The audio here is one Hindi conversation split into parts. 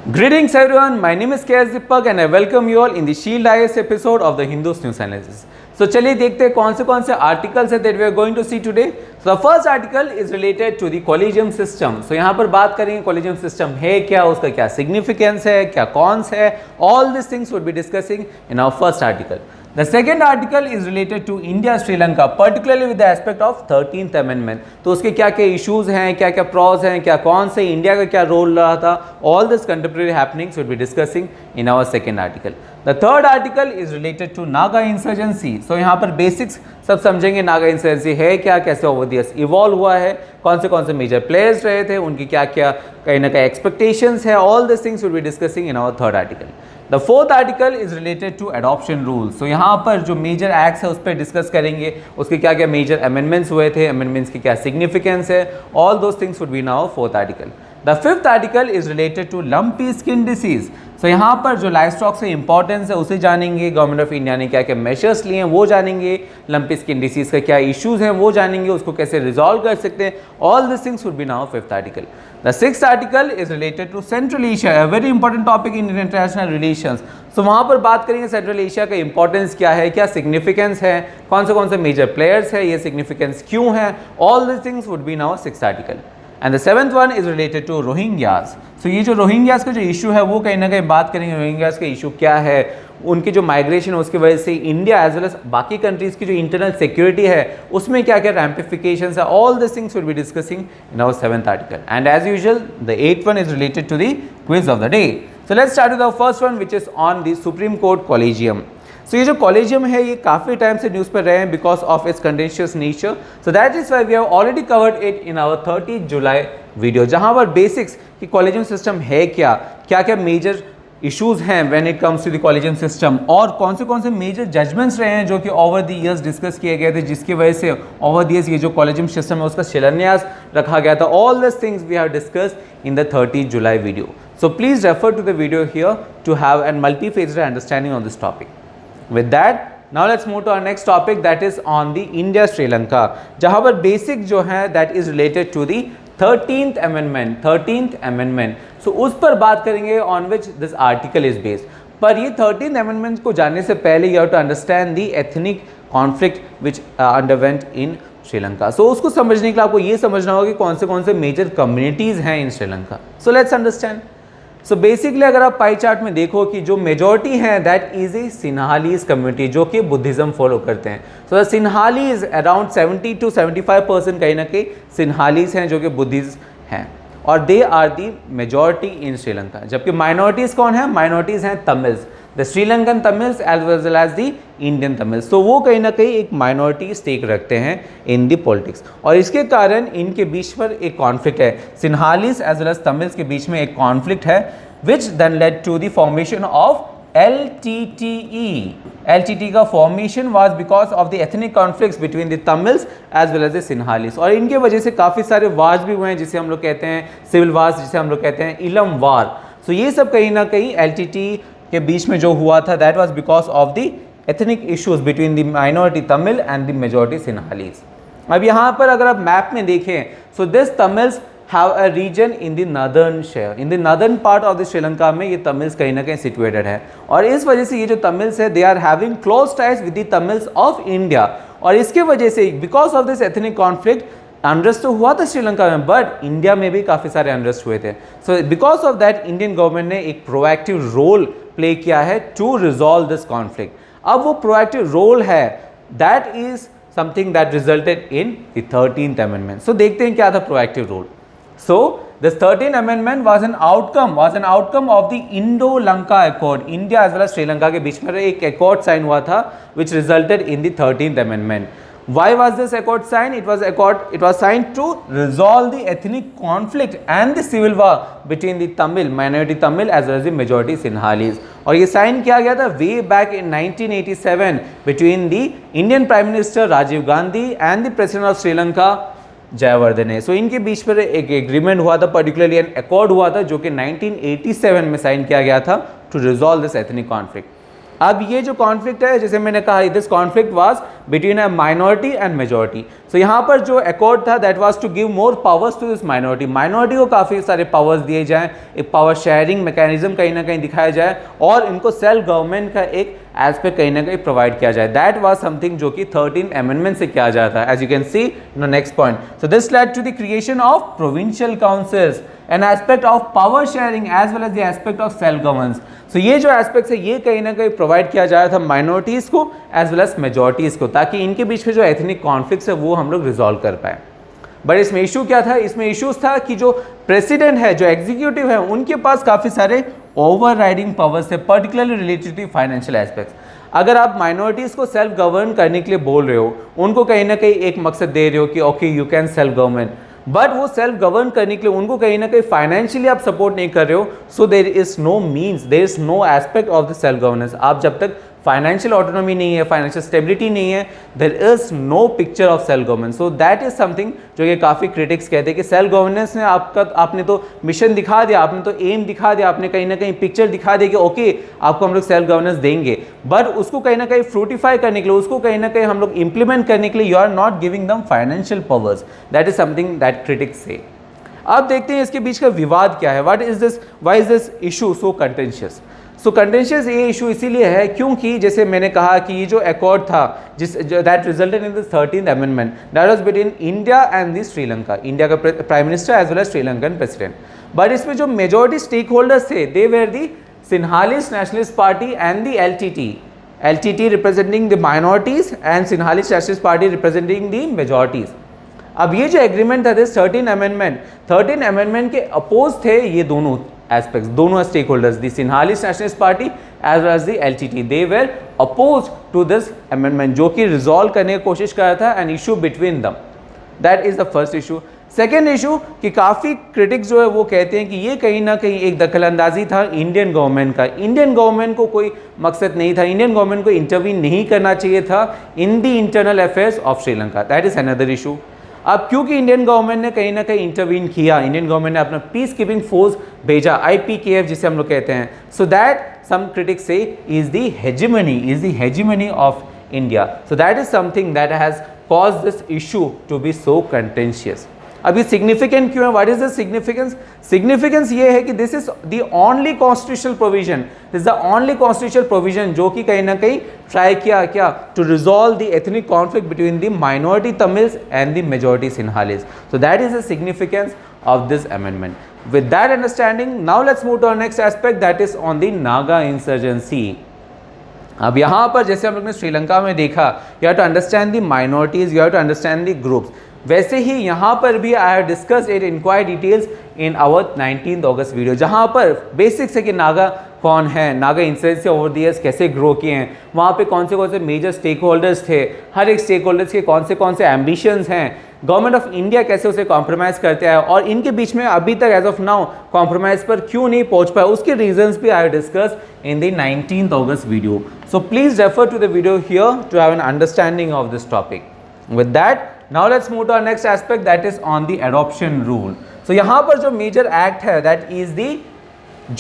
Greetings everyone, my name is KS Deepak and I welcome you all in the Shield IS episode of the Hindus News Analysis. So चलिए देखते हैं कौन से आर्टिकल्स है that we are going to see today. So the first article is related to the collegium system. So यहाँ पर बात करेंगे collegium system है क्या, उसका क्या significance है, क्या cons है, all these things would be discussing in our first article. The second article is related to India Sri Lanka, particularly with the aspect of 13th Amendment. तो उसके क्या क्या issues हैं, क्या क्या pros हैं, क्या cons हैं, इंडिया का क्या रोल रहा था, all this contemporary happenings would be discussing in our second article. The third article is related to Naga insurgency. So यहाँ पर basics सब समझेंगे, नागा इंसर्जेंसी है क्या, कैसे ओवर द इयर्स इवॉल्व हुआ है, कौन से मेजर प्लेयर्स रहे थे, उनकी क्या क्या कहीं ना कहीं एक्सपेक्टेशंस है, all this things will be discussing in our third article. The fourth article is related to adoption rules. So यहाँ पर जो मेजर एक्ट्स है उस पर डिस्कस करेंगे, उसके क्या क्या मेजर अमेंडमेंट्स हुए थे, अमेंडमेंट्स की क्या सिग्निफिकेंस है, all those things would be in our fourth article. The fifth article is related to lumpy skin disease. So यहाँ पर जो लाइफ स्टॉक से इंपॉर्टेंस है उसे जानेंगे, गवर्नमेंट ऑफ इंडिया ने क्या क्या मेजर्स लिए हैं वो जानेंगे, लंपी स्किन डिसीज का क्या इश्यूज हैं वो जानेंगे, उसको कैसे रिजॉल्व कर सकते हैं, all this things would be now fifth article. The sixth article is related to Central Asia, a very important topic in international relations. So वहाँ पर बात करेंगे सेंट्रल एशिया का इंपॉर्टेंस क्या है, क्या सिग्निफिकेंस है, कौन से मेजर प्लेयर्स है, ये सिग्निफिकेंस क्यों है, all this things would be now sixth article. And the seventh one is related to Rohingyas. So ये जो रोहिंग्यास का जो इशू है वो कहीं ना कहीं बात करेंगे, रोहिंग्यास का इशू क्या है, उनकी जो माइग्रेशन है उसकी वजह से इंडिया एज वेल एज बाकी कंट्रीज की जो इंटरनल सिक्योरिटी है उसमें क्या क्या रैम्पिफिकेशंस है, all this things will be discussing in our seventh article. And as usual the eighth one is related to the quiz of the day. So let's start with the first one which is on the Supreme Court collegium. So ये जो कॉलेजियम है ये काफ़ी टाइम से न्यूज़ पर रहे हैं because of its contentious nature. So that is why we have already covered it in our 30 July video, जहां पर बेसिक्स कि कॉलेजियम सिस्टम है क्या, क्या क्या मेजर इश्यूज हैं when it comes to the collegium system, और कौन से मेजर जजमेंट्स रहे हैं जो कि ओवर द ईयर्स डिस्कस किए गए थे, जिसकी वजह से ओवर द ईयर्स ये जो कॉलेजियम सिस्टम है उसका शिलान्यास रखा गया था. All this things we have discussed in the 30 July video. So please refer to the video here to have an multiphased understanding on this topic. With that, now let's move to our next topic that is on the India Sri Lanka, जहाँ पर basic जो है that is related to the 13th amendment. So उस पर बात करेंगे on which this article is based. पर ये 13th amendment को जानने से पहले you have to understand the ethnic conflict which underwent in Sri Lanka. So उसको समझने के लिए आपको ये समझना होगा कि कौन से major communities हैं in Sri Lanka. So let's understand. So basically अगर आप पाई चार्ट में देखो कि जो मेजॉरिटी है that is a Sinhalese community जो कि बुद्धिज्म फॉलो करते हैं. So the Sinhalese around 70 to 75% कहीं ना कहीं सिन्हालीज हैं जो कि बुद्धिस्ट हैं, और they are the majority in Sri Lanka. जबकि माइनॉरिटीज़ कौन है, माइनॉरिटीज़ हैं Tamils, the Sri Lankan Tamils as well as the Indian Tamils. तो वो कहीं ना कहीं एक माइनॉरिटी स्टेक रखते हैं इन द पॉलिटिक्स, और इसके कारण इनके बीच पर एक कॉन्फ्लिक्ट है, Sinhalese as well as Tamils के बीच में एक कॉन्फ्लिक्ट है which then led to the formation of LTTE. LTTE का formation was because of the ethnic conflicts between the Tamils as well as the Sinhalese, और इनके वजह से काफ़ी सारे वार्स भी हुए हैं जिसे हम लोग कहते हैं सिविल वार्स, जिसे हम लोग कहते हैं इलम वार. सो ये सब कहीं ना कहीं LTTE के बीच में जो हुआ था that was because of the ethnic issues between the minority Tamil and the majority Sinhalese. अब यहाँ पर अगर आप मैप में देखें, so this Tamils have a region in the northern share, in the northern part of the Sri Lanka में ये तमिल्स कहीं ना कहीं situated है, और इस वजह से ये जो तमिल्स है they are having close ties with the Tamils of India. और इसके वजह से because of this ethnic conflict unrest तो हुआ था श्रीलंका में, बट इंडिया में भी काफ़ी सारे अनरेस्ट हुए थे. So because of that Indian government ने एक प्रोएक्टिव रोल प्ले किया है टू रिजॉल्व दिस कॉन्फ्लिक्ट. अब वो प्रोएक्टिव रोल है that is something that resulted in the 13th amendment. So देखते हैं क्या था proactive role. So this 13th amendment was an outcome of the Indo-Lanka Accord. India as well as Sri Lanka के बीच में एक accord साइन हुआ था which resulted in the 13th amendment. Why was this accord signed? It was signed to resolve the ethnic conflict and the civil war between the minority Tamil as well as the majority Sinhalese. और ये साइन किया गया था way back in 1987 between the Indian Prime Minister Rajiv Gandhi and the President of Sri Lanka Jayewardene. सो इनके बीच पर एक एग्रीमेंट हुआ था, पर्टिकुलरली एन अकॉर्ड हुआ था जो कि 1987 में साइन किया गया था to resolve this ethnic conflict. अब ये जो कॉन्फ्लिक्ट है, जैसे मैंने कहा, this conflict was between a minority and majority. So यहाँ पर जो अकॉर्ड था that was to give more powers to this minority, minority को काफ़ी सारे पावर्स दिए जाएं, एक पावर शेयरिंग मैकेनिज्म कहीं ना कहीं दिखाया जाए और इनको सेल्फ गवर्नमेंट का एक एस्पेक्ट कहीं ना कहीं प्रोवाइड किया जाए। दैट वाज समथिंग जो कि 13th अमेंडमेंट से किया जाता है, as you can see in the next point. So this led to the creation of provincial councils, an aspect of power sharing as well as the aspect of self governance. So ये जो एस्पेक्ट्स है ये कहीं ना कहीं प्रोवाइड किया जा रहा था माइनॉरिटीज़ को एज वेल एज मेजॉरिटीज़ को, ताकि इनके बीच में जो एथनिक कॉन्फ्लिक्ट्स है वो हम लोग रिजॉल्व कर पाए। बट इसमें इशू क्या था? इसमें इशूज़ था कि जो प्रेसिडेंट है, जो एग्जीक्यूटिव है, उनके पास काफ़ी सारे ओवर राइडिंग पावर्स है, particularly related to financial aspects. अगर आप माइनॉरिटीज़ को सेल्फ गवर्न करने के लिए बोल रहे हो, उनको कहीं ना कहीं एक मकसद दे रहे हो कि okay you can self government, but वो सेल्फ गवर्न करने के लिए उनको कहीं ना कहीं फाइनेंशियली आप सपोर्ट नहीं कर रहे हो, so there is no means, there is no aspect of the self governance. आप जब तक फाइनेंशियल ऑटोनॉमी नहीं है, फाइनेंशियल स्टेबिलिटी नहीं है, there is no picture of self governance. So that is something जो कि काफ़ी क्रिटिक्स कहते हैं कि सेल्फ गवर्नेंस ने आपने तो मिशन दिखा दिया, आपने तो एम दिखा दिया, आपने कहीं ना कहीं पिक्चर दिखा दिया कि ओके आपको हम लोग सेल्फ गवर्नेंस देंगे, बट उसको कहीं ना कहीं फ्रूटिफाई करने के लिए, उसको कहीं ना कहीं हम लोग इंप्लीमेंट करने के लिए you are not giving them financial powers. That is something that critics से। अब देखते हैं इसके बीच का विवाद क्या है, what is this, why is this issue so contentious. So contentious ये इशू इसीलिए है क्योंकि जैसे मैंने कहा कि ये जो अकॉर्ड था that resulted in the 13th amendment that was between India and the Sri Lanka, India का prime minister as well as Sri Lankan president. But इसमें जो मेजॉरिटी स्टेक होल्डर्स थे they were the Sinhalese nationalist party and the LTT representing the minorities and Sinhalese nationalist party representing the majorities. अब ये जो एग्रीमेंट था दिस 13th अमेंडमेंट के अपोज थे ये दोनों एस्पेक्ट्स, दोनों stake holders, the Sinhalese nationalist party as well as the LTT, they were oppose to this amendment जो कि रिजॉल्व करने की कोशिश कर रहा था an issue between them. That is the first issue. Second issue कि काफ़ी क्रिटिक्स जो है वो कहते हैं कि ये कहीं ना कहीं एक दखलंदाजी था इंडियन गवर्नमेंट का, इंडियन गवर्नमेंट को कोई मकसद नहीं था, इंडियन गवर्नमेंट को इंटरवीन नहीं करना चाहिए था in the internal affairs of Sri Lanka. That is another issue. अब क्योंकि इंडियन गवर्नमेंट ने कहीं ना कहीं इंटरवीन किया, इंडियन गवर्नमेंट ने अपना पीस कीपिंग फोर्स भेजा, IPKF जिसे हम लोग कहते हैं, सो दैट सम क्रिटिक्स से is the hegemony of India. So that is something that has cause this issue to be so contentious. अब ये सिग्निफिकेंट क्यों है? What is the significance? Significance ये है कि this is the only constitutional provision, this is the only constitutional provision जो कि कहीं ना कहीं ट्राई किया क्या to resolve the ethnic conflict between the minority Tamils and the majority Sinhalese. So that is the significance of this amendment. With that understanding now let's move to our next aspect that is on the Naga insurgency. अब यहाँ पर जैसे हम लोग ने श्रीलंका में देखा, you have to understand the minorities, you have to understand the groups, वैसे ही यहाँ पर भी I have discussed it in quite details in our 19th August video, जहाँ पर बेसिक्स है कि नागा कौन है, Naga insurgency over the years कैसे ग्रो किए हैं, वहाँ पे कौन से मेजर स्टेक होल्डर्स थे, हर एक स्टेक होल्डर्स के कौन से एम्बिशंस हैं, गवर्नमेंट ऑफ इंडिया कैसे उसे कॉम्प्रोमाइज़ करते हैं और इनके बीच में अभी तक एज ऑफ नाउ कॉम्प्रोमाइज़ पर क्यों नहीं पहुँच पाए, उसके रीजंस भी I have discussed in the 19th August video. So please refer to the video here to have an understanding of this topic. With that now let's move to our next aspect that is on the adoption rule. So यहाँ पर जो major act है that is the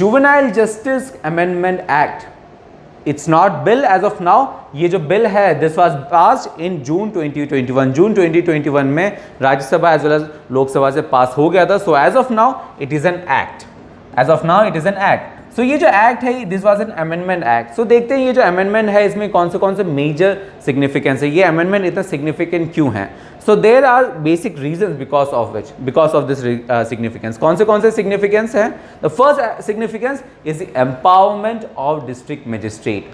Juvenile Justice Amendment Act. It's not bill as of now. ये जो bill है this was passed in June 2021. June 2021 में Rajya Sabha as well as Lok Sabha से पास हो गया था. So as of now it is an act. As of now it is an act. सो ये जो एक्ट है this was an amendment act. So देखते हैं ये जो अमेंडमेंट है इसमें कौन से मेजर सिग्निफिकेंस है, ये अमेंडमेंट इतना सिग्निफिकेंट क्यों है। So there are basic reasons because of this significance. कौन से सिग्निफिकेंस है? The first significance is the empowerment of district magistrate.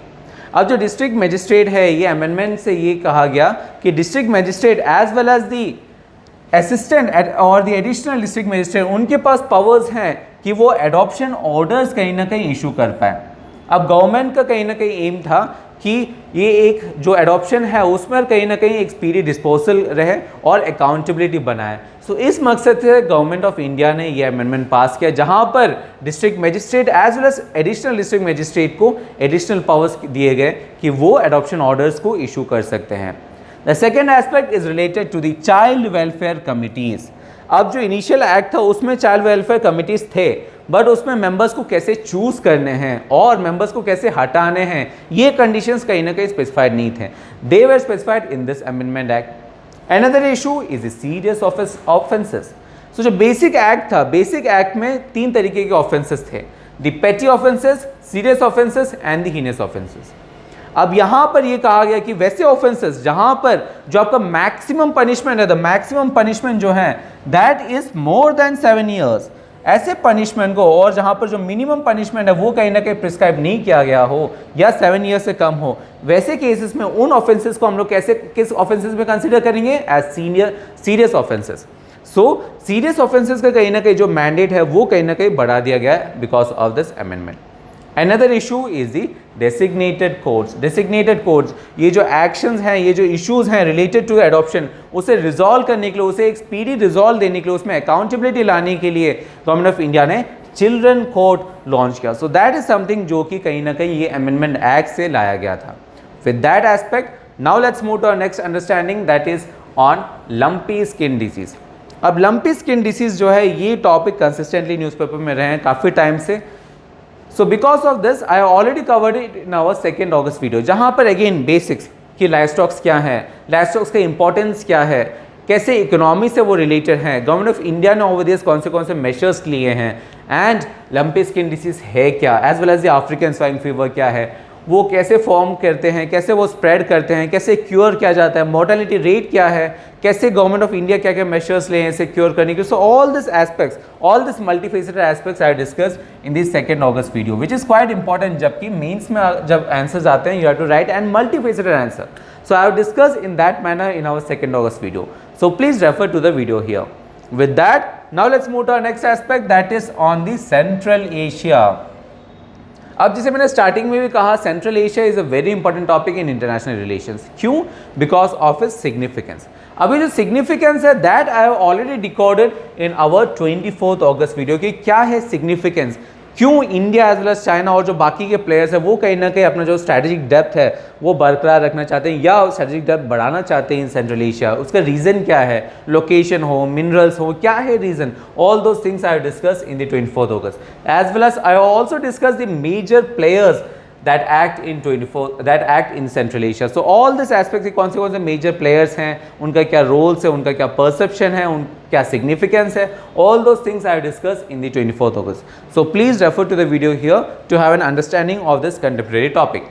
अब जो डिस्ट्रिक्ट मजिस्ट्रेट है ये अमेंडमेंट से ये कहा गया कि district magistrate as well as the assistant और द एडिशनल डिस्ट्रिक्ट मजिस्ट्रेट उनके पास पावर्स हैं कि वो एडॉप्शन ऑर्डर्स कहीं ना कहीं इशू कर पाए। अब गवर्नमेंट का कहीं ना कहीं एम था कि ये एक जो एडॉप्शन है उसमें कहीं ना कहीं एक स्पीडी डिस्पोजल रहे और अकाउंटेबिलिटी बनाए। सो इस मकसद से गवर्नमेंट ऑफ इंडिया ने ये अमेंडमेंट पास किया जहां पर district magistrate as well as additional district magistrate को एडिशनल पावर्स दिए गए कि वो एडॉप्शन ऑर्डर्स को इशू कर सकते हैं। The second aspect is related to the child welfare committees. अब जो इनिशियल एक्ट था उसमें चाइल्ड वेलफेयर कमिटीज़ थे, बट उसमें मेंबर्स को कैसे चूज करने हैं और मेंबर्स को कैसे हटाने हैं, ये कंडीशंस कहीं ना कहीं स्पेसिफाइड नहीं थे. They were specified in this amendment act. Another issue is the serious offences. So जो बेसिक एक्ट था, बेसिक एक्ट में 3 तरीके के ऑफेंसेस थे, the petty offences, serious offences and the heinous offences. अब यहां पर ये कहा गया कि वैसे ऑफेंसेस जहां पर जो आपका मैक्सिमम पनिशमेंट है, द मैक्सिमम पनिशमेंट जो है that is more than 7 years, ऐसे पनिशमेंट को, और जहां पर जो मिनिमम पनिशमेंट है वो कहीं ना कहीं प्रिस्क्राइब नहीं किया गया हो या 7 years से कम हो, वैसे केसेस में उन ऑफेंसेस को हम लोग कैसे, किस ऑफेंसेस में कंसिडर करेंगे, as serious offences. So serious offences का कहीं ना कहीं जो मैंडेट है वो कहीं ना कहीं बढ़ा दिया गया है because of this amendment. Another issue is the designated courts. Designated courts, ये जो actions हैं, ये जो issues हैं related to adoption, उसे resolve करने के लिए, उसे एक speedy resolve देने के लिए, उसमें accountability लाने के लिए गवर्नमेंट ऑफ इंडिया ने चिल्ड्रन कोर्ट लॉन्च किया. सो दैट इज समथिंग जो कि कहीं ना कहीं ये अमेंडमेंट एक्ट से लाया गया था. With that aspect now let's move to our next understanding, that is on lumpy skin disease. अब लंपी स्किन डिसीज जो है ये टॉपिक कंसिस्टेंटली न्यूज़पेपर में रहे हैं काफ़ी टाइम से. So because of this I already covered it in our 2nd August video, जहाँ पर अगेन बेसिक्स कि लाइवस्टॉक्स क्या है, लाइवस्टॉक्स का इंपॉर्टेंस क्या है, कैसे इकोनॉमी से वो रिलेटेड हैं, गवर्नमेंट ऑफ इंडिया ने ओवर दिस कौन से मेजर्स लिए हैं, एंड लंपी स्किन डिसीज है क्या, as well as the African swine fever क्या है, वो कैसे फॉर्म करते हैं, कैसे वो स्प्रेड करते हैं, कैसे क्योर किया जाता है, मोर्टेलिटी रेट क्या है, कैसे गवर्नमेंट ऑफ इंडिया क्या क्या मेजर्स ले हैं इसे क्योर करने के. So all this aspects, all this multifaceted aspects I discuss in this 2nd August video, which is quite important. जबकि मेंस में जब आंसर्स आते हैं you have to write and multifaceted answer. So I have discuss in that manner in our 2nd August video. So please refer to the video here. With that now let's move to our next aspect, that is on the central Asia. अब जैसे मैंने स्टार्टिंग में भी कहा, Central Asia is a very important topic in international relations. क्यों? Because of its significance. अभी जो सिग्निफिकेंस है that I have already decoded in our 24th August video कि क्या है सिग्निफिकेंस, क्यों India as well as China और जो बाकी के प्लेयर्स हैं वो कहीं ना कहीं अपना जो स्ट्रेटेजिक डेप्थ है वो बरकरार रखना चाहते हैं या स्ट्रेटेजिक डेप्थ बढ़ाना चाहते हैं इन सेंट्रल एशिया. उसका रीज़न क्या है, लोकेशन हो, मिनरल्स हो, क्या है reason, all those things I discuss in the 24th August. As well as I also discuss the major players that act in Central Asia. So all this aspects, कौन से मेजर प्लेयर्स हैं, उनका क्या रोल्स है, उनका क्या परसेप्शन है, उन क्या सिग्निफिकेंस है, all those things I have discussed in the 24th August. So please refer to the video here to have an understanding of this contemporary topic.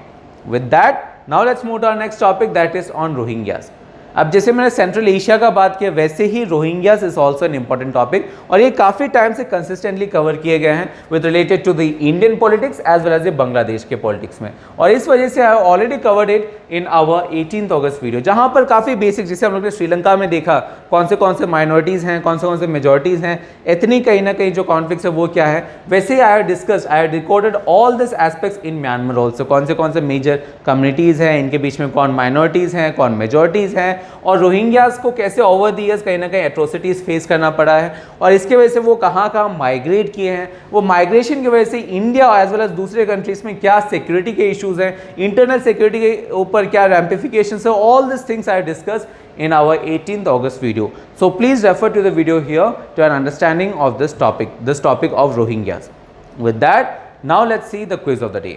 With that, now let's move to our next topic, that is on Rohingyas. अब जैसे मैंने सेंट्रल एशिया का बात किया वैसे ही Rohingyas is also an important topic और ये काफ़ी टाइम से कंसिस्टेंटली कवर किए गए हैं with related to the Indian politics as well as the Bangladesh के पॉलिटिक्स में. और इस वजह से I already covered it in our 18th August video, जहाँ पर काफ़ी बेसिक, जैसे हम लोग ने श्रीलंका में देखा कौन से माइनॉरिटीज़ हैं, कौन से मेजॉरिटीज़ हैं, एथनिक कहीं ना कहीं जो कॉन्फ्लिक्ट्स है वो क्या है, वैसे ही I have discussed, I have recorded all this aspects in Myanmar also. कौन से मेजर कम्युनिटीज़ हैं, इनके बीच में कौन माइनॉरिटीज़ हैं, कौन मेजॉरिटीज़ हैं, और रोहिंग्यास को कैसे ओवर द ईयर्स कहीं ना कहीं एट्रोसिटीज़ फेस करना पड़ा है और इसके वजह से वो कहाँ माइग्रेट किए हैं, वो माइग्रेशन की वजह से इंडिया एज वेल एज दूसरे कंट्रीज में क्या सिक्योरिटी के इश्यूज हैं, इंटरनल सिक्योरिटी के ऊपर क्या रैम्पिफिकेशंस है, all this things I discuss in our 18th August video. So please refer to the video here to an understanding of this topic of Rohingyas. With that, now let's see the quiz of the day.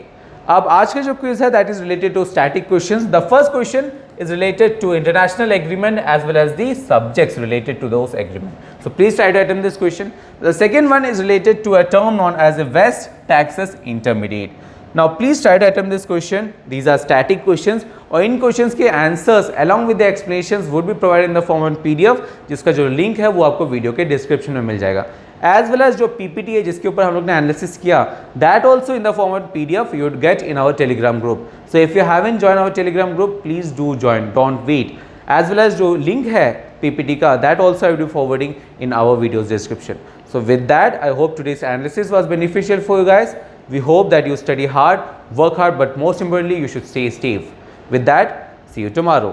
अब आज का जो क्विज है that is related to static questions. The first question is related to international agreement as well as the subjects related to those agreement. So please try to attempt this question. The second one is related to a term known as a West Texas Intermediate. Now please try to attempt this question. These are static questions और इन क्वेश्चंस के answers along with the explanations would be provided in the form of PDF, जिसका जो लिंक है वो आपको वीडियो के डिस्क्रिप्शन में मिल जाएगा. एज वेल एज जो PPT है जिसके ऊपर हम लोग ने एनालिसिस किया, that also in the form of PDF you would get in our Telegram group. So if you haven't joined our Telegram group, please do join. Don't wait. As well as जो लिंक है PPT का, that also I will be forwarding in our video's description. So with that, I hope today's analysis was beneficial for you guys. We hope that you study hard, work hard, but most importantly, you should stay safe. With that, see you tomorrow.